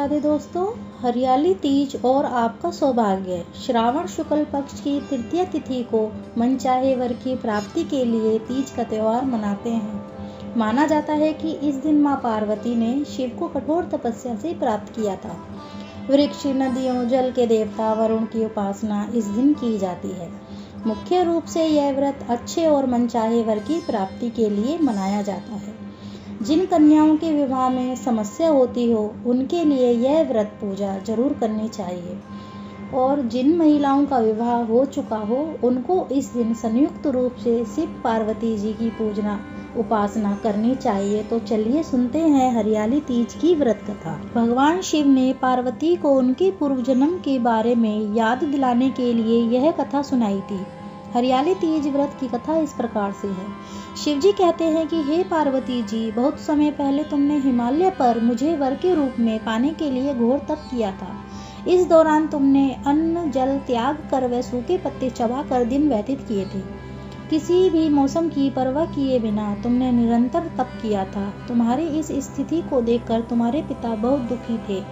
राधे दोस्तों, हरियाली तीज और आपका सौभाग्य। श्रावण शुक्ल पक्ष की तृतीया तिथि को मनचाहे वर की प्राप्ति के लिए तीज का त्यौहार मनाते हैं। माना जाता है कि इस दिन मां पार्वती ने शिव को कठोर तपस्या से प्राप्त किया था। वृक्ष, नदियों, जल के देवता वरुण की उपासना इस दिन की जाती है। मुख्य रूप से यह व्रत अच्छे और मनचाहे वर की प्राप्ति के लिए मनाया जाता है। जिन कन्याओं के विवाह में समस्या होती हो उनके लिए यह व्रत पूजा जरूर करनी चाहिए, और जिन महिलाओं का विवाह हो चुका हो उनको इस दिन संयुक्त रूप से शिव पार्वती जी की पूजना उपासना करनी चाहिए। तो चलिए सुनते हैं हरियाली तीज की व्रत कथा। भगवान शिव ने पार्वती को उनके पूर्व जन्म के बारे में याद दिलाने के लिए यह कथा सुनाई थी। हरियाली तीज व्रत की कथा इस प्रकार से है। शिव जी कहते हैं कि हे पार्वती जी, बहुत समय पहले तुमने हिमालय पर मुझे वर के रूप में पाने के लिए घोर तप किया था। इस दौरान तुमने अन्न जल त्याग कर व सूखे पत्ते चबा कर दिन व्यतीत किए थे। किसी भी मौसम की परवाह किए बिना तुमने निरंतर तप किया था। तुम्हारी इस स्थिति को देखकर तुम्हारे पिता बहुत दुखी थे।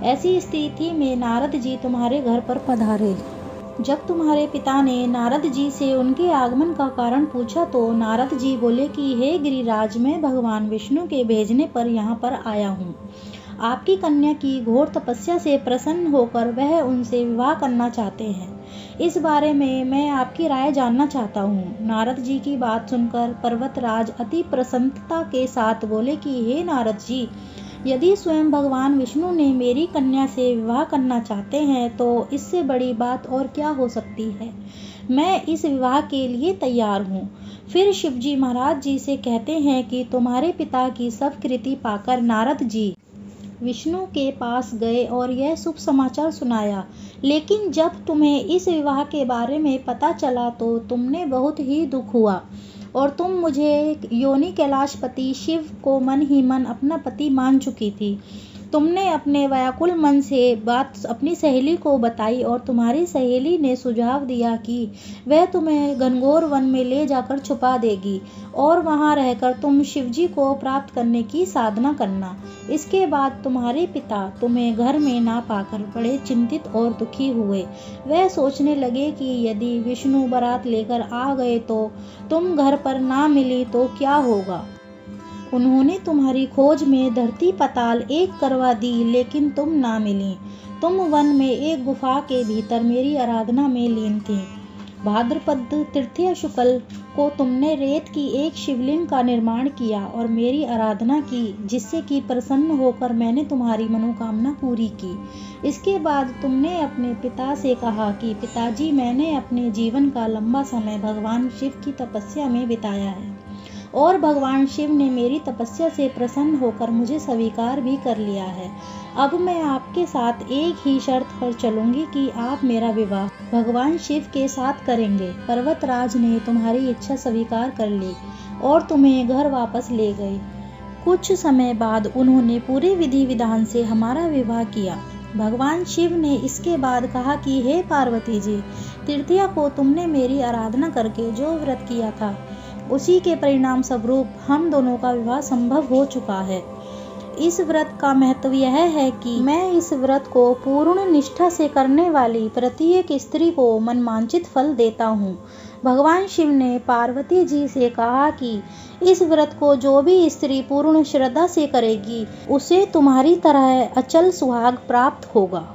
ऐसी स्थिति में नारद जी तुम्हारे घर पर पधारे। जब तुम्हारे पिता ने नारद जी से उनके आगमन का कारण पूछा तो नारद जी बोले कि हे गिरिराज, मैं भगवान विष्णु के भेजने पर यहाँ पर आया हूँ। आपकी कन्या की घोर तपस्या से प्रसन्न होकर वह उनसे विवाह करना चाहते हैं। इस बारे में मैं आपकी राय जानना चाहता हूँ। नारद जी की बात सुनकर पर्वतराज अति प्रसन्नता के साथ बोले कि हे नारद जी, यदि स्वयं भगवान विष्णु ने मेरी कन्या से विवाह करना चाहते हैं तो इससे बड़ी बात और क्या हो सकती है। मैं इस विवाह के लिए तैयार हूँ। फिर शिवजी महाराज जी से कहते हैं कि तुम्हारे पिता की सब कृति पाकर नारद जी विष्णु के पास गए और यह शुभ समाचार सुनाया। लेकिन जब तुम्हें इस विवाह के बारे में पता चला तो तुमने बहुत ही दुख हुआ और तुम मुझे योनि कैलाशपति शिव को मन ही मन अपना पति मान चुकी थी। तुमने अपने व्याकुल मन से बात अपनी सहेली को बताई और तुम्हारी सहेली ने सुझाव दिया कि वह तुम्हें घनघोर वन में ले जाकर छुपा देगी और वहां रहकर तुम शिवजी को प्राप्त करने की साधना करना। इसके बाद तुम्हारे पिता तुम्हें घर में ना पाकर बड़े चिंतित और दुखी हुए। वह सोचने लगे कि यदि विष्णु बारात लेकर आ गए तो तुम घर पर ना मिली तो क्या होगा। उन्होंने तुम्हारी खोज में धरती पताल एक करवा दी, लेकिन तुम ना मिली। तुम वन में एक गुफा के भीतर मेरी आराधना में लीन थी। भाद्रपद तृतीया शुक्ल को तुमने रेत की एक शिवलिंग का निर्माण किया और मेरी आराधना की, जिससे कि प्रसन्न होकर मैंने तुम्हारी मनोकामना पूरी की। इसके बाद तुमने अपने पिता से कहा कि पिताजी, मैंने अपने जीवन का लंबा समय भगवान शिव की तपस्या में बिताया है और भगवान शिव ने मेरी तपस्या से प्रसन्न होकर मुझे स्वीकार भी कर लिया है। अब मैं आपके साथ एक ही शर्त पर चलूंगी कि आप मेरा विवाह भगवान शिव के साथ करेंगे। पर्वतराज ने तुम्हारी इच्छा स्वीकार कर ली और तुम्हें घर वापस ले गए। कुछ समय बाद उन्होंने पूरे विधि विधान से हमारा विवाह किया। भगवान शिव ने इसके बाद कहा कि हे पार्वती जी, तृतीया को तुमने मेरी आराधना करके जो व्रत किया था उसी के परिणाम स्वरूप हम दोनों का विवाह संभव हो चुका है। इस व्रत का महत्व यह है कि मैं इस व्रत को पूर्ण निष्ठा से करने वाली प्रत्येक स्त्री को मनमांचित फल देता हूँ। भगवान शिव ने पार्वती जी से कहा कि इस व्रत को जो भी स्त्री पूर्ण श्रद्धा से करेगी उसे तुम्हारी तरह अचल सुहाग प्राप्त होगा।